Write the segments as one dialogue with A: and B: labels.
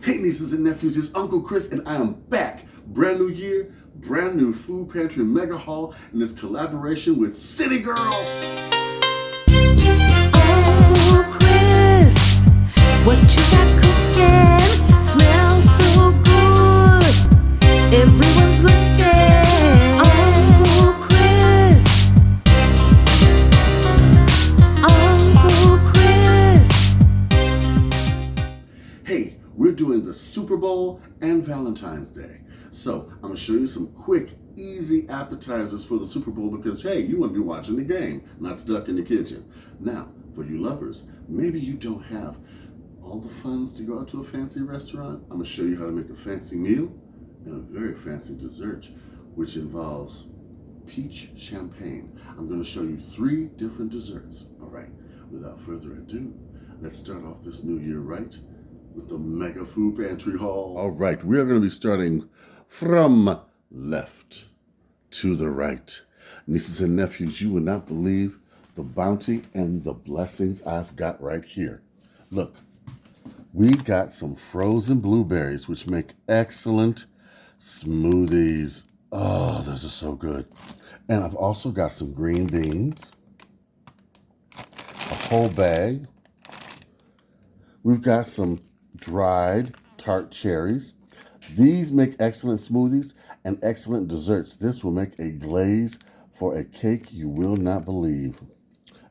A: Hey nieces and nephews, it's Uncle Chris and I am back. Brand new year, brand new food pantry mega haul in this collaboration with Citygirl.
B: Oh, Chris, what you got cooking? Smells so good. Everyone's looking. Uncle Chris. Uncle Chris.
A: Hey, we're doing the Super Bowl and Valentine's Day. So I'm gonna show you some quick, easy appetizers for the Super Bowl because hey, you wanna be watching the game, not stuck in the kitchen. Now, for you lovers, maybe you don't have all the funds to go out to a fancy restaurant. I'm gonna show you how to make a fancy meal and a very fancy dessert, which involves peach champagne. I'm gonna show you 3 different desserts. All right, without further ado, let's start off this new year right with the mega food pantry haul. All right, we are going to be starting from left to the right. Nieces and nephews, you would not believe the bounty and the blessings I've got right here. Look, we got some frozen blueberries, which make excellent smoothies. Oh, those are so good. And I've also got some green beans, a whole bag. We've got some dried tart cherries. These make excellent smoothies and excellent desserts. This will make a glaze for a cake you will not believe.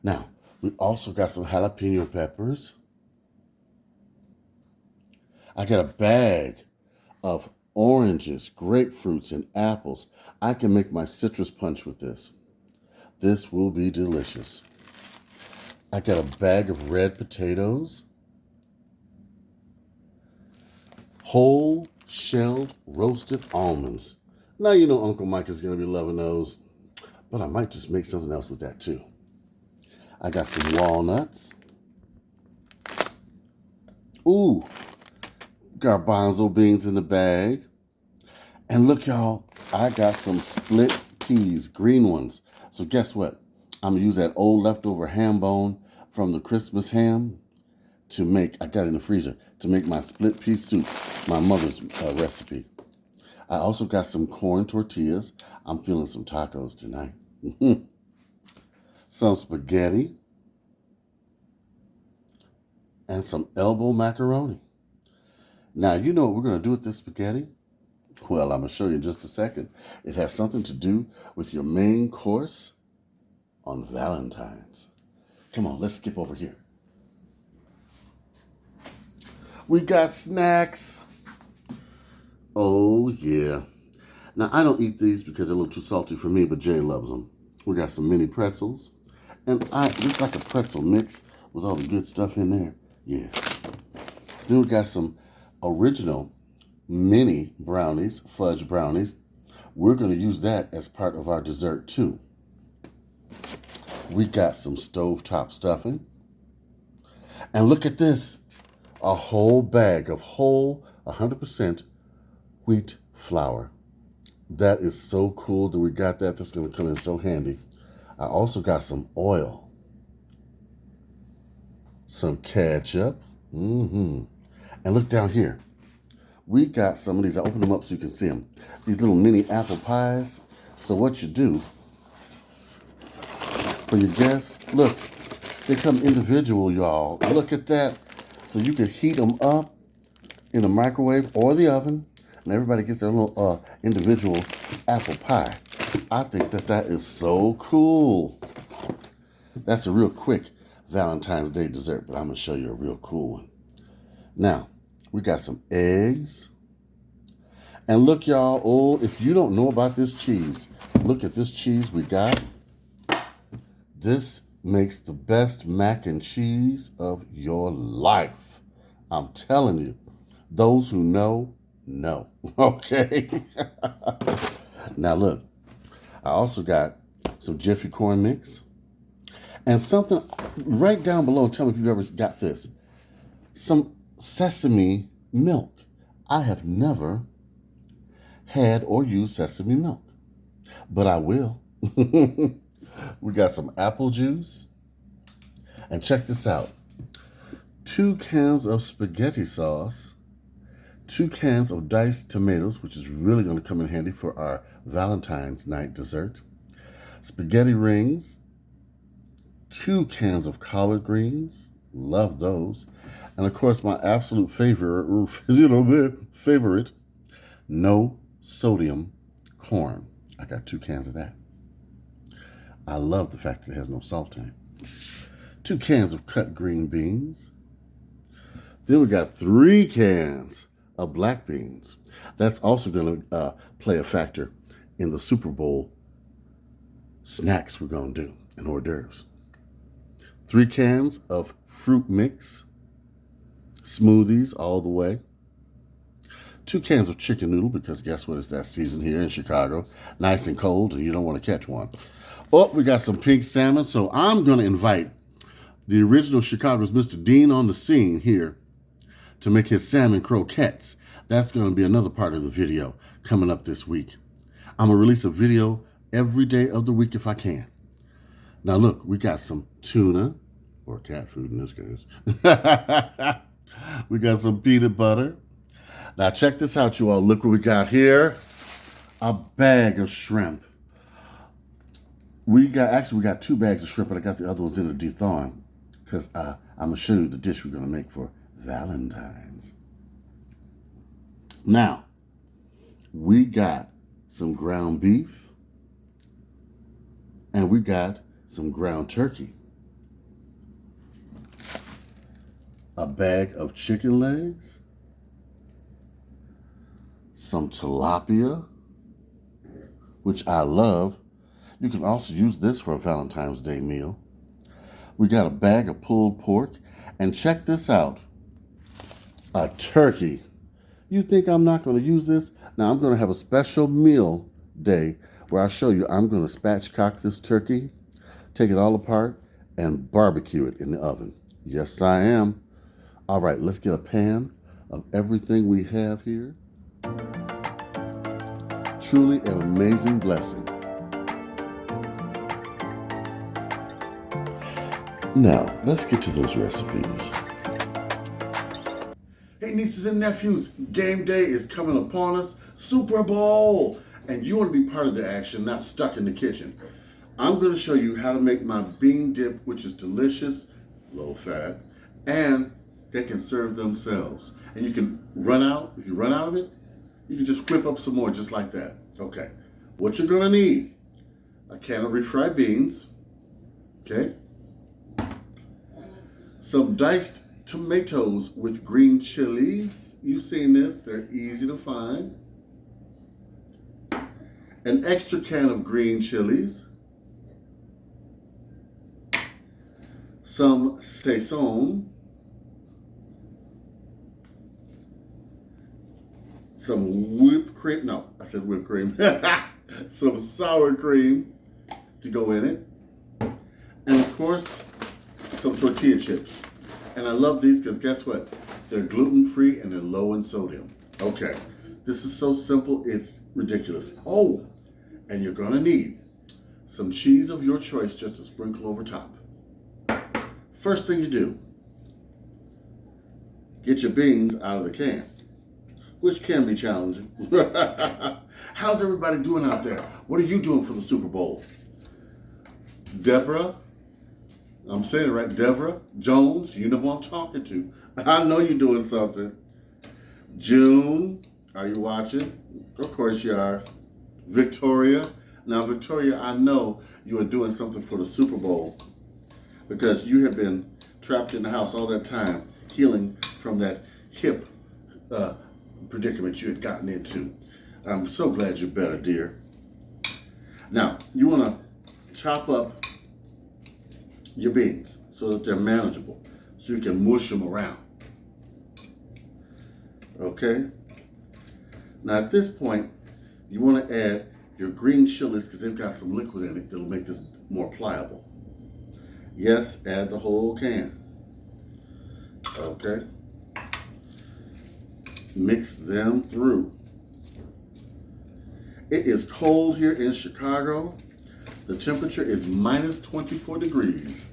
A: Now, we also got some jalapeno peppers. I got a bag of oranges, grapefruits, and apples. I can make my citrus punch with this. This will be delicious. I got a bag of red potatoes. Whole shelled roasted almonds. Now you know Uncle Mike is going to be loving those, but I might just make something else with that too. I got some walnuts. Ooh, garbanzo beans in the bag. And look y'all, I got some split peas, green ones. So guess what? I'm going to use that old leftover ham bone from the Christmas ham to make, I got it in the freezer, to make my split pea soup, my mother's recipe. I also got some corn tortillas. I'm feeling some tacos tonight. Some spaghetti. And some elbow macaroni. Now, you know what we're going to do with this spaghetti? Well, I'm going to show you in just a second. It has something to do with your main course on Valentine's. Come on, let's skip over here. We got snacks. Oh, yeah. Now, I don't eat these because they're a little too salty for me, but Jay loves them. We got some mini pretzels. And this is like a pretzel mix with all the good stuff in there. Yeah. Then we got some original mini brownies, fudge brownies. We're going to use that as part of our dessert, too. We got some stovetop stuffing. And look at this. A whole bag of whole 100% wheat flour. That is so cool that we got that. That's going to come in so handy. I also got some oil, some ketchup. And look down here. We got some of these. I opened them up so you can see them. These little mini apple pies. So what you do for your guests, look, they come individual, y'all. Look at that. So you can heat them up in the microwave or the oven, and everybody gets their little individual apple pie. I think that is so cool. That's a real quick Valentine's Day dessert, but I'm going to show you a real cool one. Now, we got some eggs. And look, y'all, oh, if you don't know about this cheese, look at this cheese we got. This makes the best mac and cheese of your life. I'm telling you, those who know. Okay. Now look, I also got some Jiffy corn mix and something right down below. Tell me if you've ever got this. Some sesame milk. I have never had or used sesame milk, but I will. We got some apple juice. And check this out. 2 cans of spaghetti sauce 2 cans of diced tomatoes, which is really going to come in handy for our Valentine's night dessert. Spaghetti rings. 2 cans of collard greens. Love those. And of course, my absolute favorite, no sodium corn. I got 2 cans of that. I love the fact that it has no salt in it. 2 cans of cut green beans. Then we got 3 cans of black beans. That's also going to play a factor in the Super Bowl snacks we're going to do and hors d'oeuvres. 3 cans of fruit mix, smoothies all the way. 2 cans of chicken noodle, because guess what? It's that season here in Chicago. Nice and cold, and you don't want to catch one. Oh, we got some pink salmon, so I'm going to invite the original Chicago's Mr. Dean on the scene here to make his salmon croquettes. That's going to be another part of the video coming up this week. I'm going to release a video every day of the week if I can. Now look, we got some tuna, or cat food in this case. We got some peanut butter. Now check this out, you all. Look what we got here. A bag of shrimp. We got 2 bags of shrimp, but I got the other ones in a de-thawing because I'm going to show you the dish we're going to make for Valentine's. Now, we got some ground beef and we got some ground turkey. A bag of chicken legs, some tilapia, which I love. You can also use this for a Valentine's Day meal. We got a bag of pulled pork, and check this out, a turkey. You think I'm not going to use this? Now I'm going to have a special meal day where I show you I'm going to spatchcock this turkey, take it all apart, and barbecue it in the oven. Yes, I am. All right, let's get a pan of everything we have here. Truly an amazing blessing. Now, let's get to those recipes. Hey, nieces and nephews, game day is coming upon us. Super Bowl! And you want to be part of the action, not stuck in the kitchen. I'm going to show you how to make my bean dip, which is delicious, low fat, and they can serve themselves. And you can run out, if you run out of it, you can just whip up some more just like that. Okay, what you're going to need, a can of refried beans, okay? Some diced tomatoes with green chilies. You've seen this, they're easy to find. An extra can of green chilies. Some saison. Some whipped cream, no, I said whipped cream. Some sour cream to go in it. And of course, some tortilla chips. And I love these because guess what? They're gluten-free and they're low in sodium. Okay, this is so simple, it's ridiculous. Oh, and you're gonna need some cheese of your choice just to sprinkle over top. First thing you do, get your beans out of the can, which can be challenging. How's everybody doing out there? What are you doing for the Super Bowl? Deborah, I'm saying it right, Deborah Jones, you know who I'm talking to. I know you're doing something. June, are you watching? Of course you are. Victoria, now Victoria, I know you are doing something for the Super Bowl because you have been trapped in the house all that time, healing from that hip predicament you had gotten into. I'm so glad you're better, dear. Now, you want to chop up your beans so that they're manageable, so you can mush them around. Okay? Now at this point, you want to add your green chilies because they've got some liquid in it that'll make this more pliable. Yes, add the whole can. Okay? Mix them through. It is cold here in Chicago. The temperature is minus 24 degrees.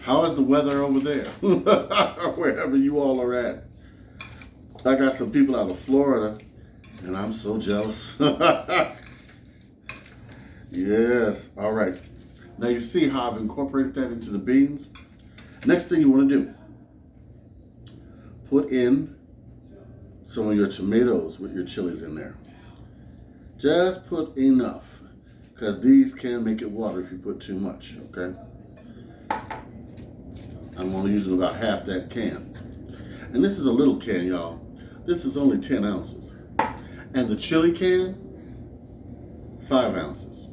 A: How is the weather over there? Wherever you all are at. I got some people out of Florida, and I'm so jealous. Yes, all right. Now you see how I've incorporated that into the beans? Next thing you want to do, put in some of your tomatoes with your chilies in there. Just put enough, because these can make it water if you put too much, okay? I'm only using about half that can. And this is a little can, y'all. This is only 10 ounces. And the chili can, 5 ounces.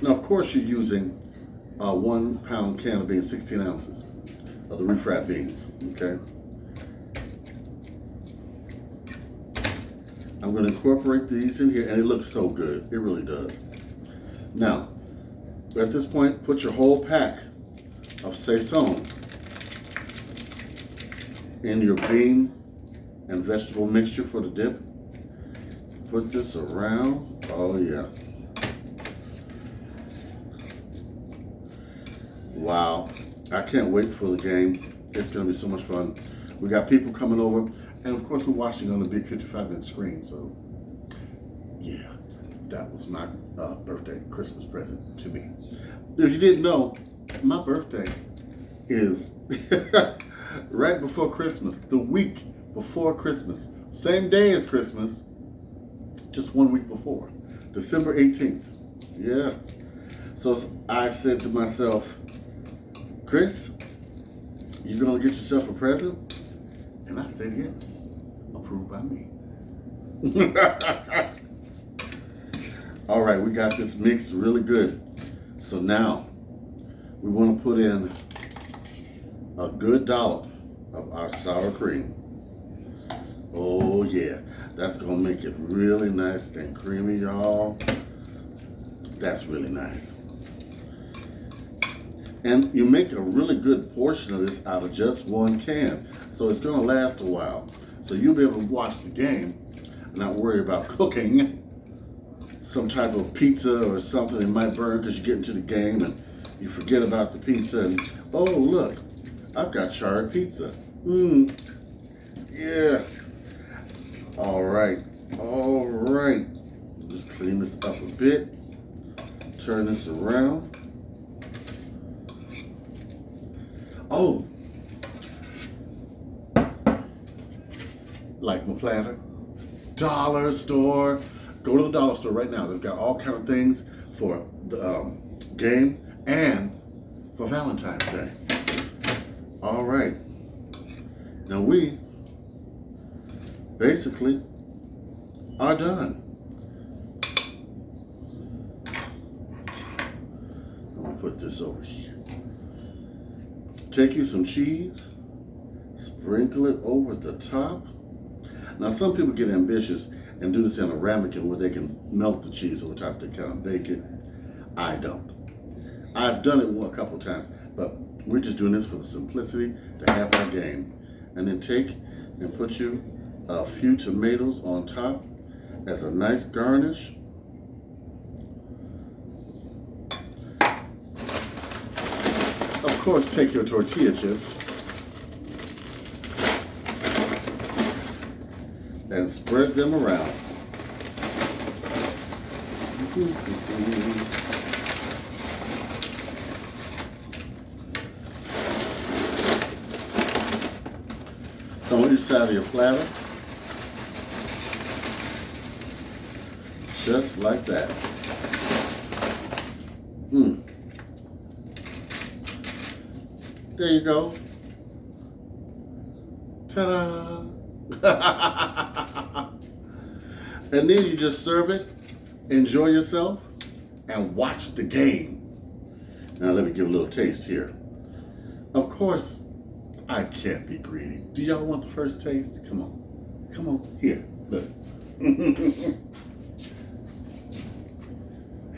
A: Now, of course, you're using a 1 pound can of beans, 16 ounces of the refried beans, okay? I'm going to incorporate these in here, and it looks so good. It really does. Now, at this point, put your whole pack of Saison in your bean and vegetable mixture for the dip. Put this around. Oh, yeah. Wow. I can't wait for the game. It's going to be so much fun. We got people coming over. And of course, we're watching on the big 55-inch screen. So, yeah, that was my birthday Christmas present to me. If you didn't know, my birthday is right before Christmas, the week before Christmas, same day as Christmas, just 1 week before, December 18th. Yeah. So I said to myself, Chris, you gonna get yourself a present? And I said yes. Approved by me. All right, we got this mixed really good. So now we want to put in a good dollop of our sour cream. Oh yeah, that's gonna make it really nice and creamy, y'all. That's really nice. And you make a really good portion of this out of just 1 can. So it's gonna last a while. So you'll be able to watch the game and not worry about cooking some type of pizza or something that might burn because you get into the game and you forget about the pizza and, oh look, I've got charred pizza. Yeah. All right. Just clean this up a bit. Turn this around. Oh, like my platter, dollar store. Go to the dollar store right now. They've got all kind of things for the game and for Valentine's Day. All right. Now we basically are done. I'm gonna put this over here. Take you some cheese, sprinkle it over the top. Now some people get ambitious and do this in a ramekin where they can melt the cheese over top to kind of bake it. I don't. I've done it a couple times, but we're just doing this for the simplicity to have our game. And then take and put you a few tomatoes on top as a nice garnish. Of course, take your tortilla chips and spread them around. Some on each side of your platter. Just like that. There you go. Ta-da! And then you just serve it, enjoy yourself, and watch the game. Now let me give a little taste here. Of course, I can't be greedy. Do y'all want the first taste? Come on. Come on. Here, look.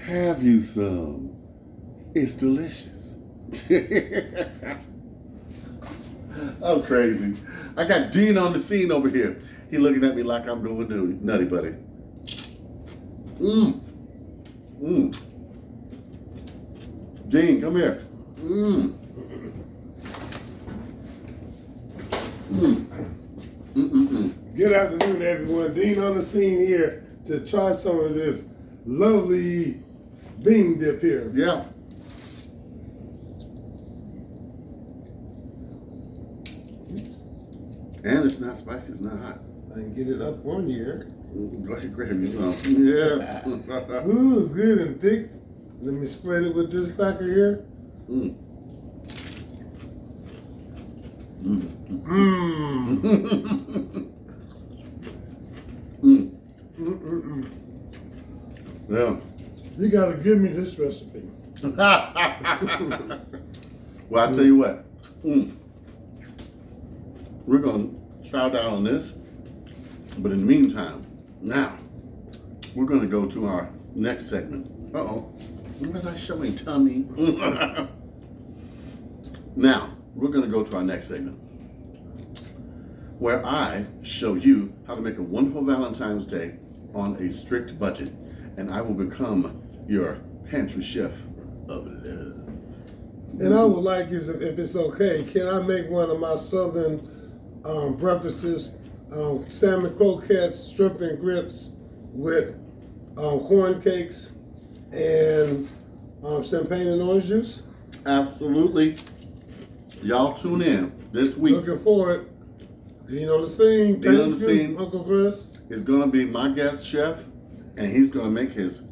A: Have you some? It's delicious. I'm crazy. I got Dean on the scene over here. He looking at me like I'm going to Nutty Buddy. Dean, come here.
C: Good afternoon, everyone. Dean on the scene here to try some of this lovely bean dip here.
A: Yeah. And it's not spicy, it's not hot.
C: I can get it up on here.
A: Go ahead, grab me some. Yeah.
C: Ooh, it's good and thick. Let me spread it with this cracker here.
A: Mm.
C: Mmm.
A: Yeah.
C: You gotta give me this recipe.
A: Well, I'll tell you what. We're going to chow down on this. But in the meantime, now, we're going to go to our next segment. Uh-oh. When was I showing tummy? Now, we're going to go to our next segment, where I show you how to make a wonderful Valentine's Day on a strict budget. And I will become your pantry chef of love.
C: And I would like, if it's okay, can I make one of my southern breakfasts, salmon croquettes, shrimp and grits with corn cakes and champagne and orange juice?
A: Absolutely. Y'all tune in this week.
C: Looking forward. Dean on the scene.
A: Dean on the
C: Thank you,
A: scene.
C: Uncle Chris.
A: Is going to be my guest chef, and he's going to make his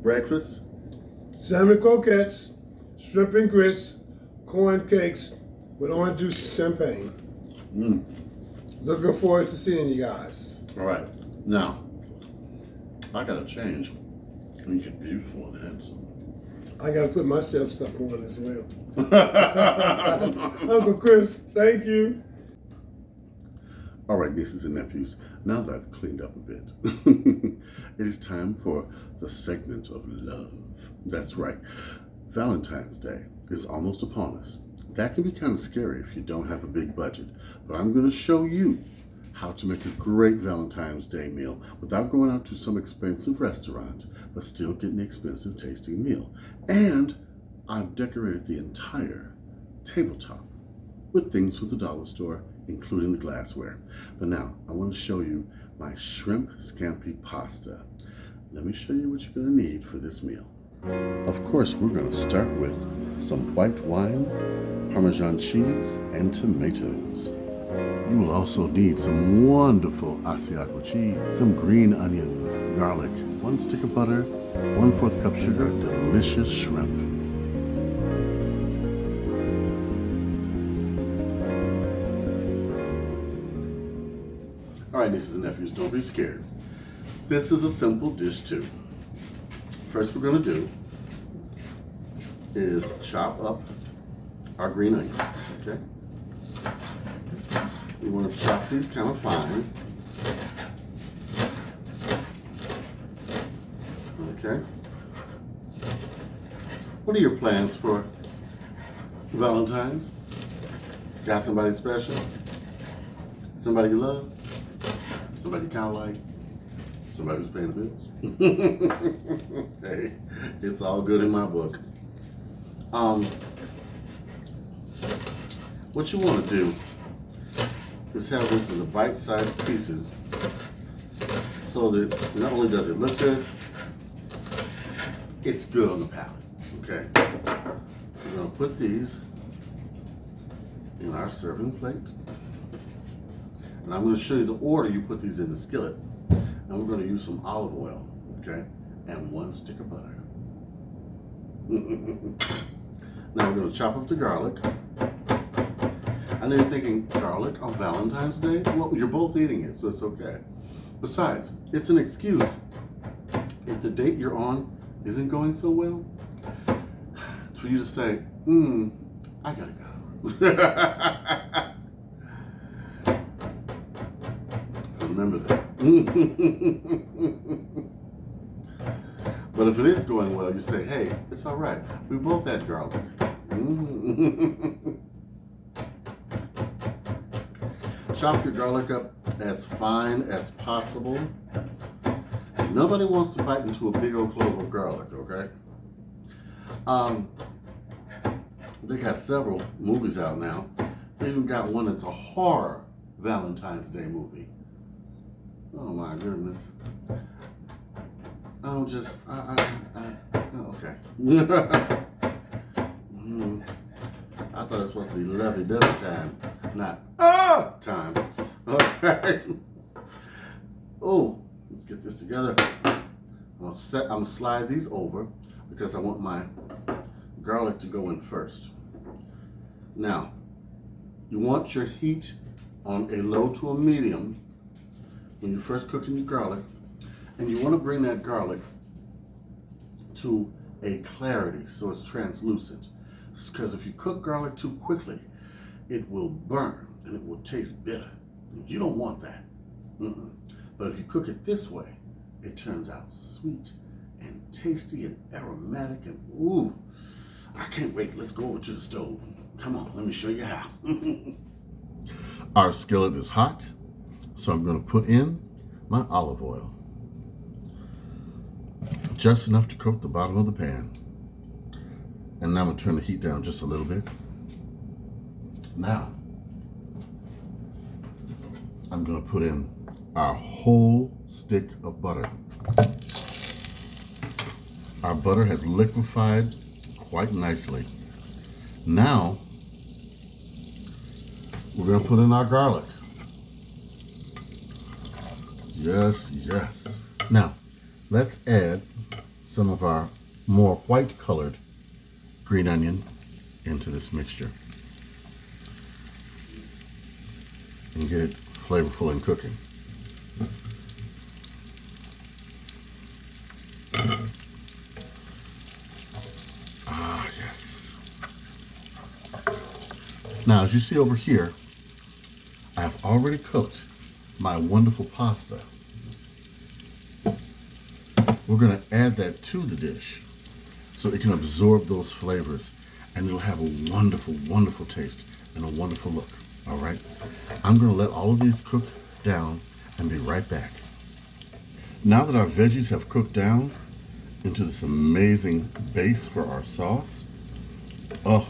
A: breakfast.
C: Salmon croquettes, shrimp and grits, corn cakes with orange juice and champagne. Looking forward to seeing you guys.
A: All right. Now, I got to change. You get beautiful and handsome.
C: I got to put my chef stuff on as well. Uncle Chris, thank you.
A: All right, nieces and nephews, now that I've cleaned up a bit, it is time for the segment of love. That's right. Valentine's Day is almost upon us. That can be kind of scary if you don't have a big budget, but I'm going to show you how to make a great Valentine's Day meal without going out to some expensive restaurant, but still getting an expensive tasting meal. And I've decorated the entire tabletop with things from the dollar store, including the glassware. But now, I want to show you my shrimp scampi pasta. Let me show you what you're going to need for this meal. Of course, we're going to start with some white wine, Parmesan cheese, and tomatoes. You will also need some wonderful Asiago cheese, some green onions, garlic, 1 stick of butter, 1/4 cup sugar, delicious shrimp. All right, nieces and nephews, don't be scared. This is a simple dish too. First we're going to do is chop up our green onion, okay? We want to chop these kind of fine. Okay. What are your plans for Valentine's? Got somebody special? Somebody you love? Somebody you kind of like? Somebody who's paying the bills? Hey, it's all good in my book. What you want to do is have this in the bite-sized pieces so that not only does it look good, it's good on the palate, okay? We're going to put these in our serving plate. And I'm going to show you the order you put these in the skillet. And we're going to use some olive oil, okay? And 1 stick of butter. Now we're going to chop up the garlic. I know you're thinking, garlic on Valentine's Day? Well, you're both eating it, so it's okay. Besides, it's an excuse. If the date you're on isn't going so well, for you to say, I gotta go. Remember that. But if it is going well, you say, hey, it's all right. We both had garlic. Chop your garlic up as fine as possible. Nobody wants to bite into a big old clove of garlic, okay? They got several movies out now. They even got one that's a horror Valentine's Day movie. Oh my goodness. Oh, just, oh, okay. I thought it was supposed to be lovey-dovey time, not time. Okay. Oh, let's get this together. I'm gonna slide these over because I want my garlic to go in first. Now, you want your heat on a low to a medium when you're first cooking your garlic, and you want to bring that garlic to a clarity so it's translucent. Because if you cook garlic too quickly, it will burn and it will taste bitter. You don't want that. But if you cook it this way, it turns out sweet and tasty and aromatic and ooh, I can't wait. Let's go over to the stove. Come on, let me show you how. Our skillet is hot, so I'm going to put in my olive oil. Just enough to coat the bottom of the pan. And now I'm going to turn the heat down just a little bit. Now, I'm going to put in our whole stick of butter. Our butter has liquefied quite nicely. Now, we're going to put in our garlic. Yes, yes. Now, let's add some of our more white colored green onion into this mixture and get it flavorful in cooking. Ah, yes. Now, as you see over here, I have already cooked my wonderful pasta. We're going to add that to the dish so it can absorb those flavors, and it'll have a wonderful, wonderful taste and a wonderful look. All right? I'm going to let all of these cook down and be right back. Now that our veggies have cooked down into this amazing base for our sauce, oh,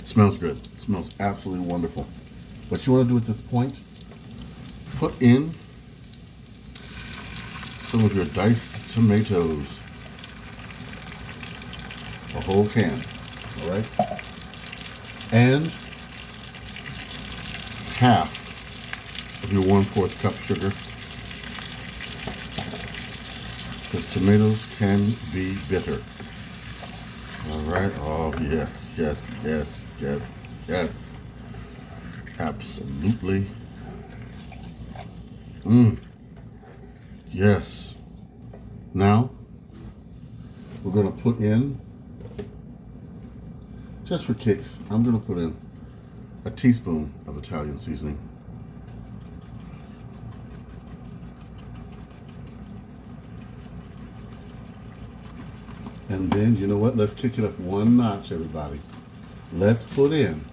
A: it smells good. It smells absolutely wonderful. What you want to do at this point, put in some of your diced tomatoes. A whole can, all right? And half of your 1/4 cup sugar, because tomatoes can be bitter. All right, oh yes, yes, yes, yes, yes. Absolutely. Yes. Now, we're going to put in, just for kicks, I'm going to put in a teaspoon of Italian seasoning. And then, you know what? Let's kick it up one notch, everybody. Let's put in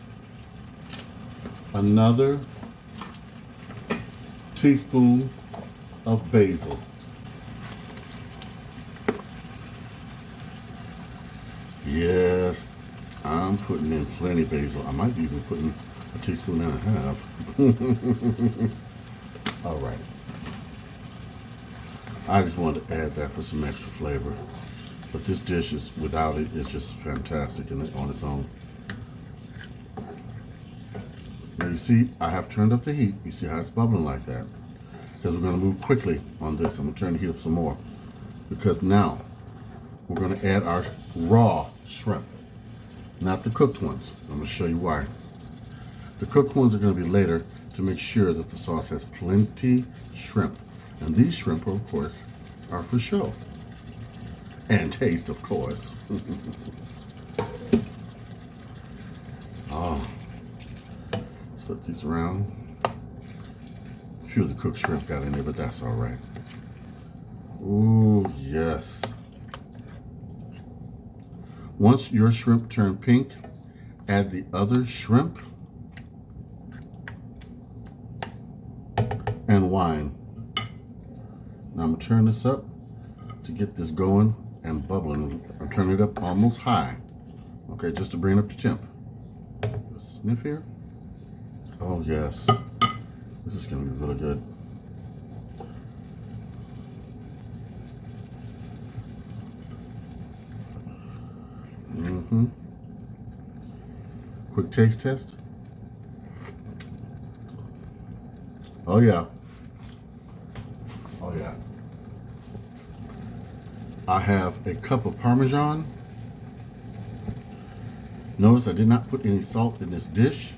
A: another teaspoon of basil. Yes, I'm putting in plenty of basil. I might be even putting a teaspoon and a half. All right. I just wanted to add that for some extra flavor. But this dish is, without it, is just fantastic on its own. Now you see, I have turned up the heat. You see how it's bubbling like that? Because we're going to move quickly on this. I'm going to turn the heat up some more. Because now, we're going to add our raw shrimp. Not the cooked ones. I'm going to show you why. The cooked ones are going to be later to make sure that the sauce has plenty shrimp. And these shrimp, of course, are for show. And taste, of course. Oh. Let's put these around. A few of the cooked shrimp got in there, but that's all right. Ooh, yes. Once your shrimp turn pink, add the other shrimp and wine. Now I'm going to turn this up to get this going and bubbling. I'm turning it up almost high. Okay, just to bring it up to temp. Sniff here. Oh yes, this is gonna be really good. Quick taste test. Oh yeah. Oh yeah. I have a cup of Parmesan. Notice I did not put any salt in this dish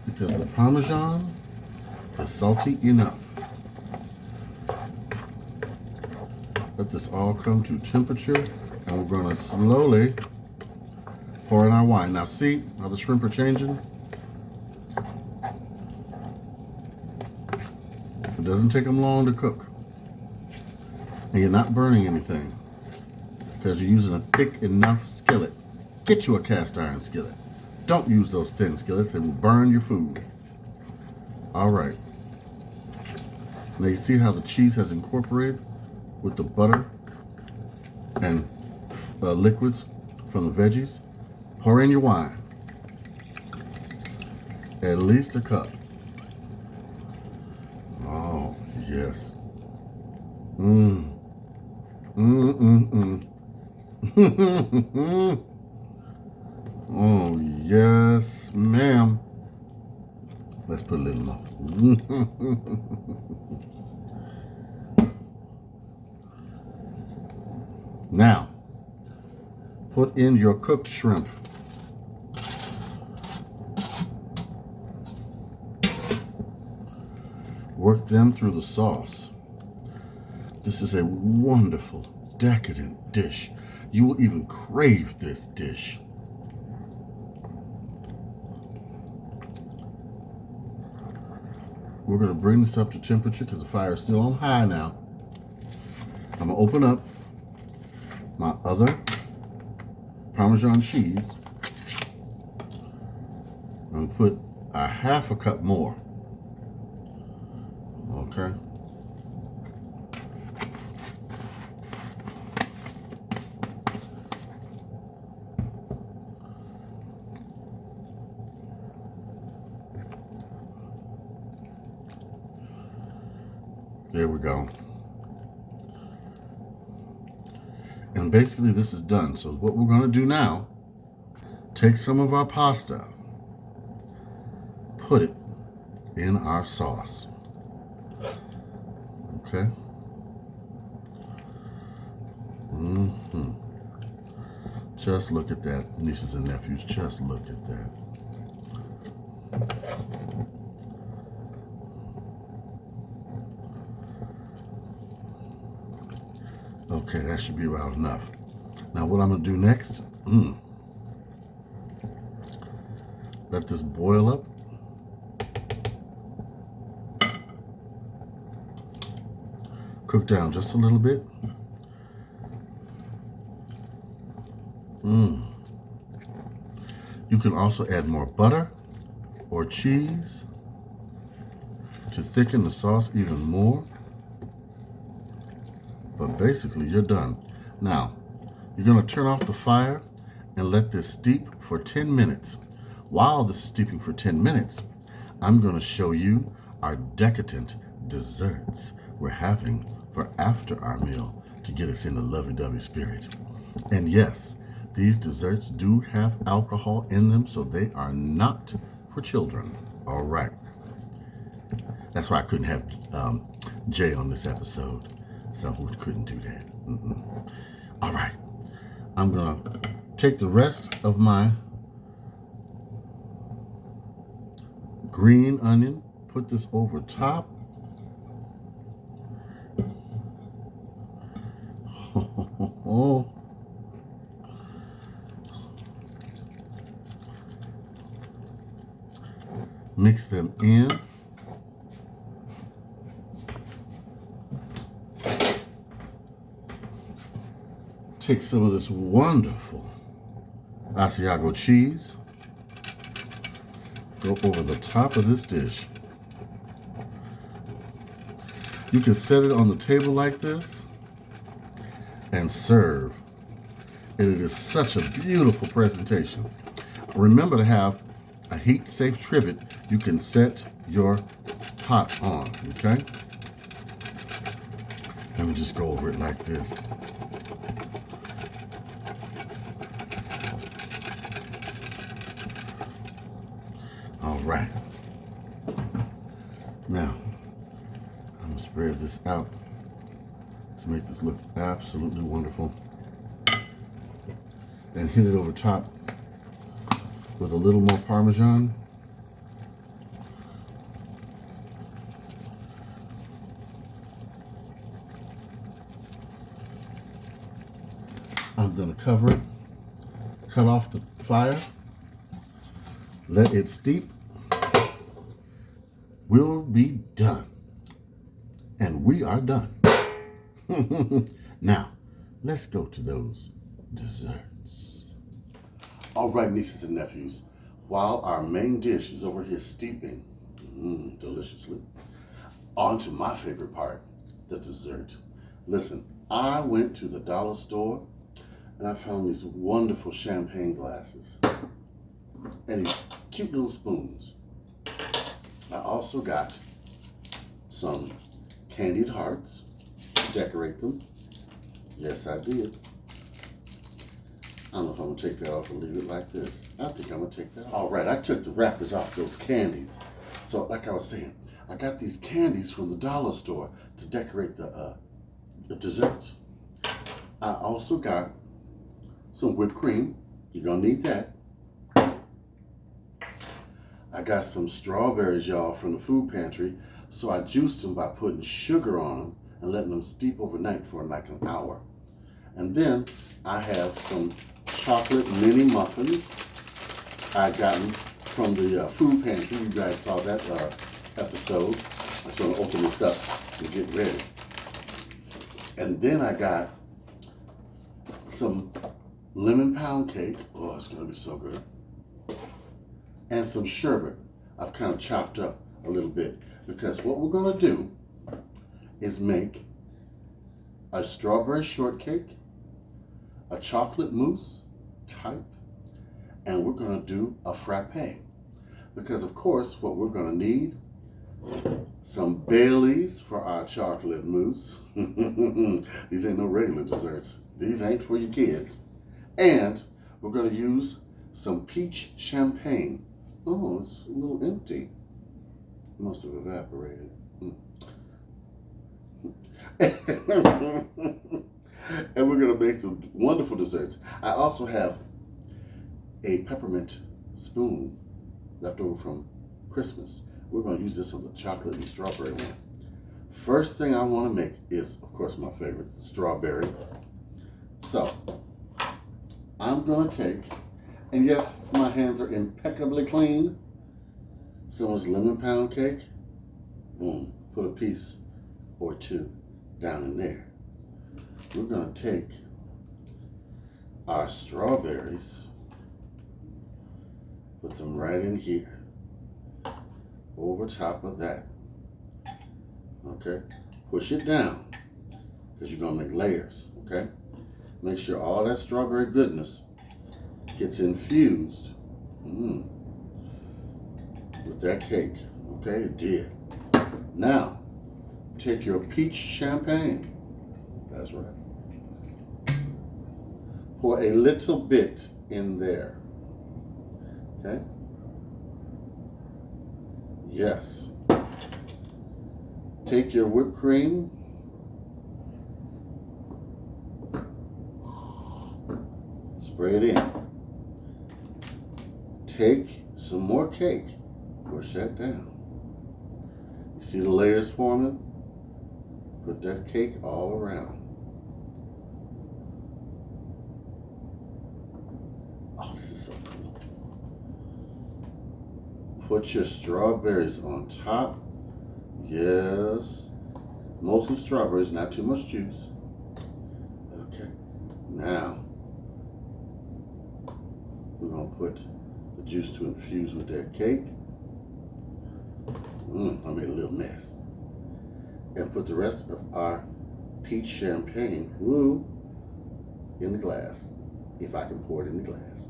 A: because the Parmesan is salty enough. Let this all come to temperature, and we're going to slowly pour in our wine. Now see how the shrimp are changing? It doesn't take them long to cook. And you're not burning anything because you're using a thick enough skillet. Get you a cast iron skillet. Don't use those thin skillets. They will burn your food. All right. Now you see how the cheese has incorporated with the butter and liquids from the veggies? Pour in your wine. At least a cup. Oh, yes. Oh, yes, ma'am. Let's put a little more. Now, put in your cooked shrimp. Work them through the sauce. This is a wonderful, decadent dish. You will even crave this dish. We're going to bring this up to temperature because the fire is still on high now. I'm going to open up my other Parmesan cheese and put a half a cup more. Okay. There we go. And basically this is done. So what we're going to do now, take some of our pasta, put it in our sauce. Okay. Just look at that, nieces and nephews. Just look at that. Okay, that should be about enough. Now what I'm going to do next, let this boil up. Cook down just a little bit. You can also add more butter or cheese to thicken the sauce even more. But basically, you're done. Now, you're going to turn off the fire and let this steep for 10 minutes. While this is steeping for 10 minutes, I'm going to show you our decadent desserts we're having for after our meal to get us in the lovey-dovey spirit. And yes, these desserts do have alcohol in them, so they are not for children. All right. That's why I couldn't have Jay on this episode. So we couldn't do that. All right. I'm going to take the rest of my green onion, put this over top. Mix them in. Take some of this wonderful Asiago cheese, go over the top of this dish. You can set it on the table like this and serve. And it is such a beautiful presentation. Remember to have a heat-safe trivet you can set your pot on, okay? Let me just go over it like this. All right. Now, I'm gonna spread this out to make this look absolutely wonderful. Then hit it over top with a little more Parmesan. I'm gonna cover it, cut off the fire, let it steep. We'll be done. And we are done. Now, let's go to those desserts. All right, nieces and nephews, while our main dish is over here steeping deliciously, on to my favorite part, the dessert. Listen, I went to the dollar store and I found these wonderful champagne glasses and these cute little spoons. I also got some candied hearts to decorate them. Yes, I did. I don't know if I'm gonna take that off or leave it like this. I think I'm gonna take that off. All right, I took the wrappers off those candies. So like I was saying, I got these candies from the dollar store to decorate the desserts. I also got some whipped cream. You're gonna need that. I got some strawberries, y'all, from the food pantry. So I juiced them by putting sugar on them and letting them steep overnight for like an hour. And then I have some chocolate mini muffins I got them from the food pantry. You guys saw that episode. I'm going to open this up and get ready. And then I got some lemon pound cake. Oh, it's going to be so good. And some sherbet. I've kind of chopped up a little bit because what we're going to do is make a strawberry shortcake, a chocolate mousse type, and we're going to do a frappe. Because of course, what we're going to need, some Baileys for our chocolate mousse. These ain't no regular desserts. These ain't for your kids. And we're going to use some peach champagne. Oh, it's a little empty. Must have evaporated. And we're going to make some wonderful desserts. I also have a peppermint spoon left over from Christmas. We're going to use this on the chocolate and strawberry one. First thing I want to make is, of course, my favorite, strawberry. So, I'm going to take, and yes, my hands are impeccably clean, someone's lemon pound cake. Boom, put a piece or two down in there. We're going to take our strawberries, put them right in here, over top of that. Okay, push it down, because you're going to make layers, okay? Make sure all that strawberry goodness gets infused with that cake. Okay, it did. Now, take your peach champagne. That's right. Pour a little bit in there. Okay? Yes. Take your whipped cream. Spray it in. Take some more cake. Push that down. You see the layers forming? Put that cake all around. Oh, this is so cool. Put your strawberries on top. Yes. Mostly strawberries, not too much juice. Okay. Now, we're going to put the juice to infuse with that cake. I made a little mess. And put the rest of our peach champagne, in the glass. If I can pour it in the glass.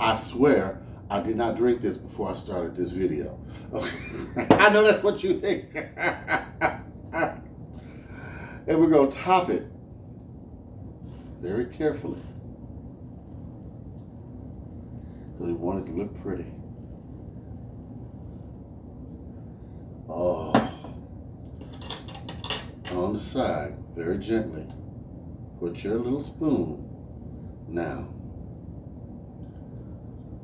A: I swear, I did not drink this before I started this video. Okay. I know that's what you think. And we're going to top it very carefully, because we want it to look pretty. Oh. On the side, very gently, put your little spoon. Now,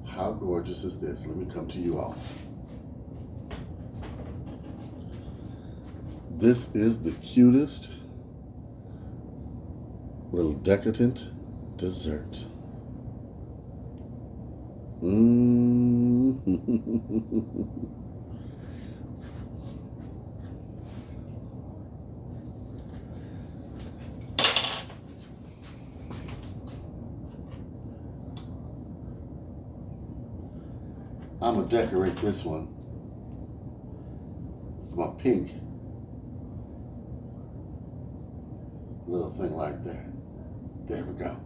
A: how gorgeous is this? Let me come to you all. This is the cutest little decadent dessert. I'm gonna decorate this one. It's my pink little thing like that. There we go.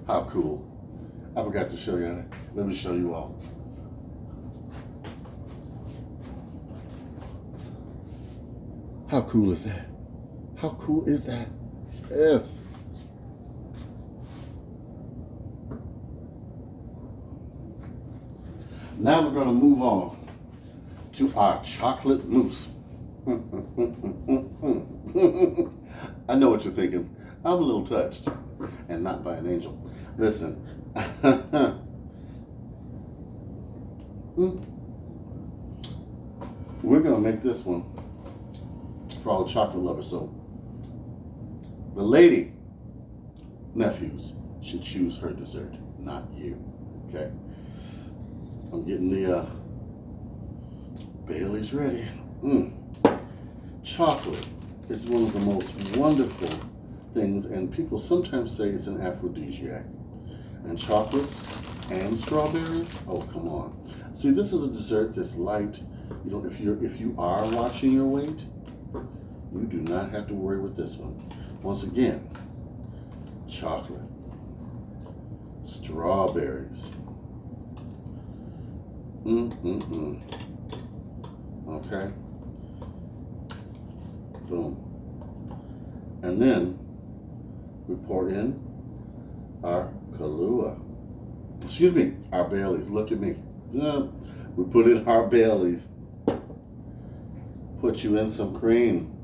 A: How cool. I forgot to show you that. Let me show you all. How cool is that? How cool is that? Yes. Now we're going to move on to our chocolate mousse. I know what you're thinking. I'm a little touched, and not by an angel. Listen. We're going to make this one for all the chocolate lovers. So the lady nephews should choose her dessert, not you. Okay? I'm getting the Bailey's ready. Chocolate is one of the most wonderful things, and people sometimes say it's an aphrodisiac. And chocolates and strawberries, oh come on. See, this is a dessert that's light. You know, if you are watching your weight, you do not have to worry with this one. Once again, chocolate, strawberries. Okay. Boom. And then we pour in our Kahlua. Excuse me, our Baileys. Look at me. We put in our Baileys. Put you in some cream.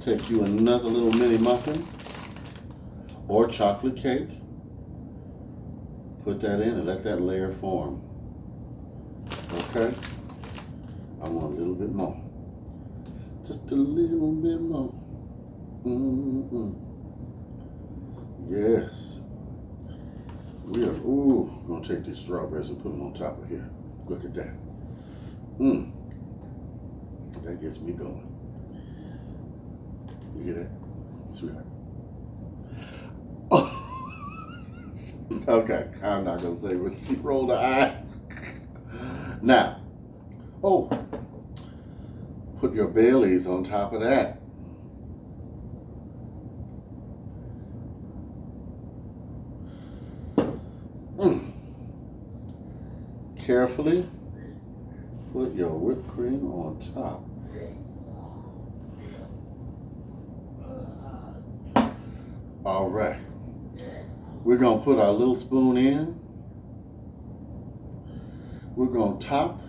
A: Take you another little mini muffin or chocolate cake. Put that in and let that layer form. Okay? I want a little bit more. Just a little bit more. Yes. We are, gonna take these strawberries and put them on top of here. Look at that. That gets me going. You hear that, sweetheart? Oh. Okay, I'm not gonna say what she rolled her eyes. Now, put your Baileys on top of that. Carefully put your whipped cream on top. All right. We're going to put our little spoon in. We're going to top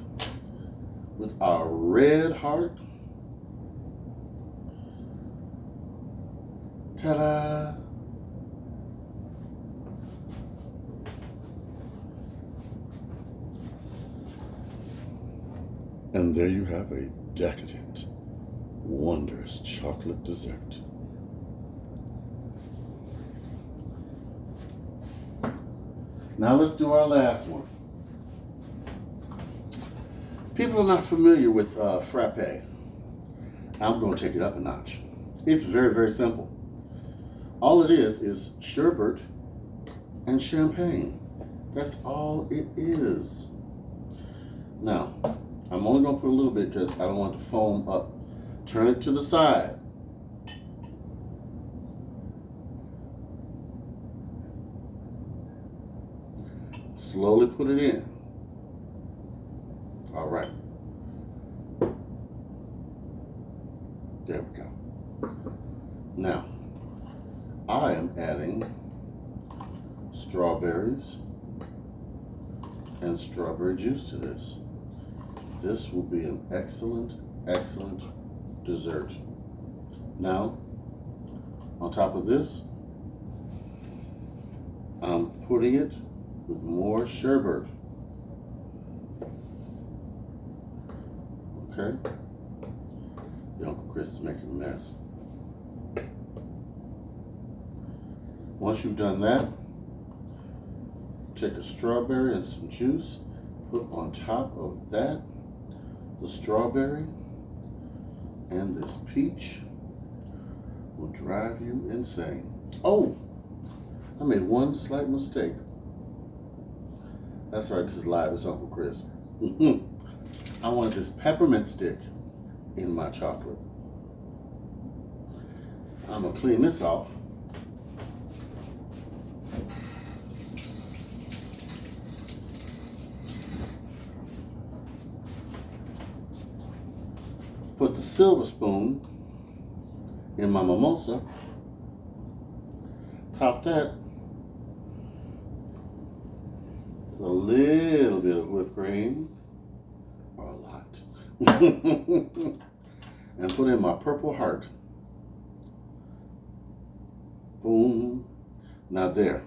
A: with our red heart. Ta-da! And there you have a decadent, wondrous chocolate dessert. Now let's do our last one. People are not familiar with frappe. I'm going to take it up a notch. It's very, very simple. All it is sherbet and champagne. That's all it is. Now, I'm only going to put a little bit because I don't want the foam up. Turn it to the side. slowly put it in. All right. There we go. Now, I am adding strawberries and strawberry juice to this. This will be an excellent, excellent dessert. Now, on top of this, I'm putting it with more sherbet. Okay? Your Uncle Chris is making a mess. Once you've done that, take a strawberry and some juice, put on top of that the strawberry, and this peach will drive you insane. Oh, I made one slight mistake. That's right, this is live, it's Uncle Chris. I wanted this peppermint stick in my chocolate. I'm gonna clean this off. Put the silver spoon in my mimosa. Top that with a little bit of whipped cream, or a lot. And put in my purple heart. Boom. Now there.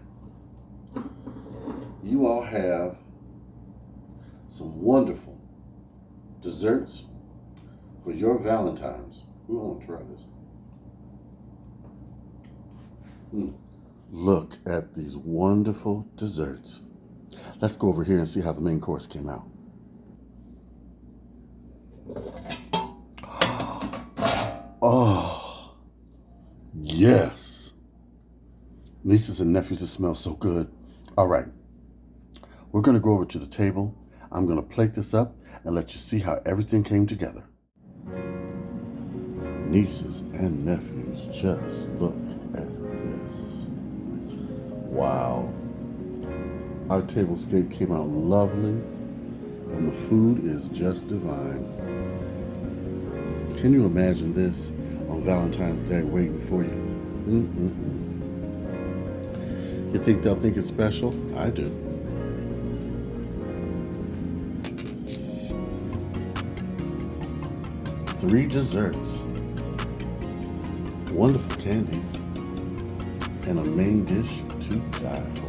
A: You all have some wonderful desserts for your Valentine's. We want to try this. Look at these wonderful desserts. Let's go over here and see how the main course came out. Oh, yes. Nieces and nephews, it smells so good. All right, we're gonna go over to the table. I'm gonna plate this up and let you see how everything came together. Nieces and nephews, just look at this. Wow. Our tablescape came out lovely, and the food is just divine. Can you imagine this on Valentine's Day waiting for you? You think they'll think it's special? I do. Three desserts, wonderful candies, and a main dish to die for.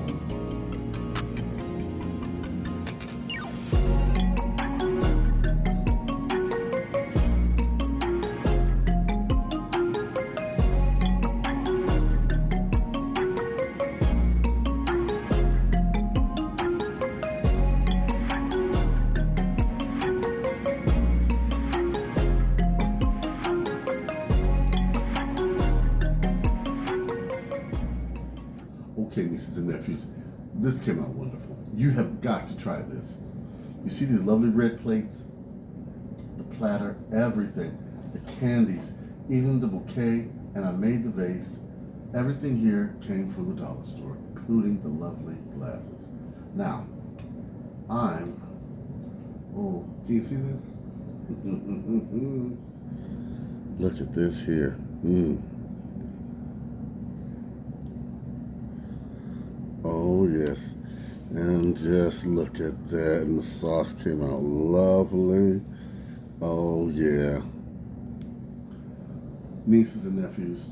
A: Okay, nieces and nephews, this came out wonderful. You have got to try this. You see these lovely red plates? The platter, everything. The candies, even the bouquet, and I made the vase. Everything here came from the dollar store, including the lovely glasses. Now, can you see this? Look at this here. Oh yes, and just look at that, and the sauce came out lovely. Oh yeah. Nieces and nephews,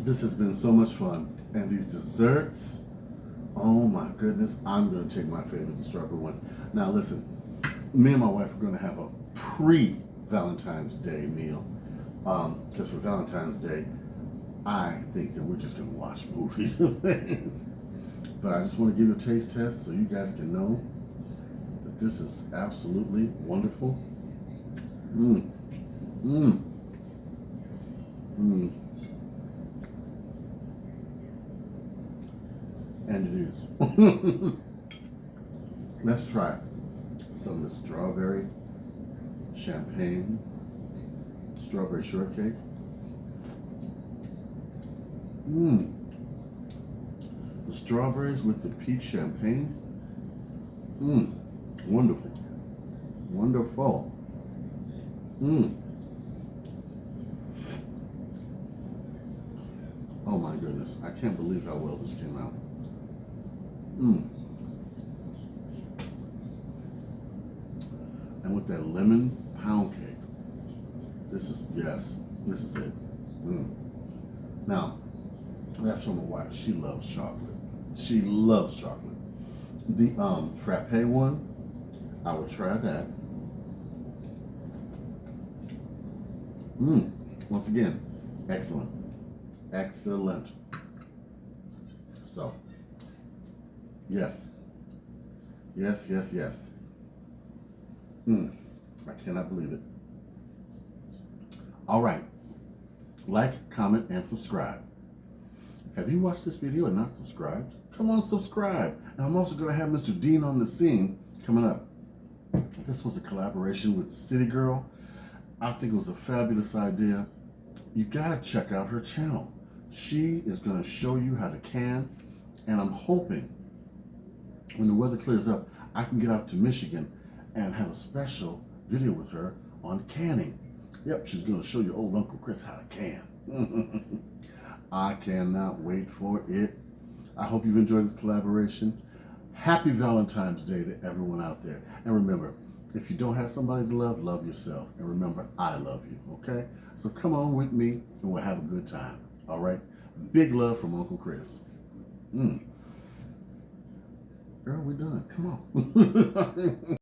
A: this has been so much fun, and these desserts, oh my goodness, I'm gonna take my favorite, the strawberry one. Now listen, me and my wife are gonna have a pre-Valentine's Day meal, because for Valentine's Day, I think that we're just gonna watch movies and things. But I just want to give you a taste test so you guys can know that this is absolutely wonderful. And it is. Let's try some of the strawberry champagne, strawberry shortcake. The strawberries with the peach champagne. Wonderful. Wonderful. Oh my goodness. I can't believe how well this came out. And with that lemon pound cake, this is it. Now, that's from my wife. She loves chocolate. She loves chocolate. The frappe one, I would try that. Once again, excellent. Excellent. So, yes. Yes, yes, yes. I cannot believe it. All right. Like, comment, and subscribe. Have you watched this video and not subscribed? Come on, subscribe. And I'm also going to have Mr. Dean on the scene coming up. This was a collaboration with Citygirl. I think it was a fabulous idea. You got to check out her channel. She is going to show you how to can. And I'm hoping when the weather clears up, I can get out to Michigan and have a special video with her on canning. Yep, she's going to show your old Uncle Chris how to can. I cannot wait for it. I hope you've enjoyed this collaboration. Happy Valentine's Day to everyone out there. And remember, if you don't have somebody to love, love yourself. And remember, I love you, okay? So come on with me and we'll have a good time, all right? Big love from Uncle Chris. Girl, we're done. Come on.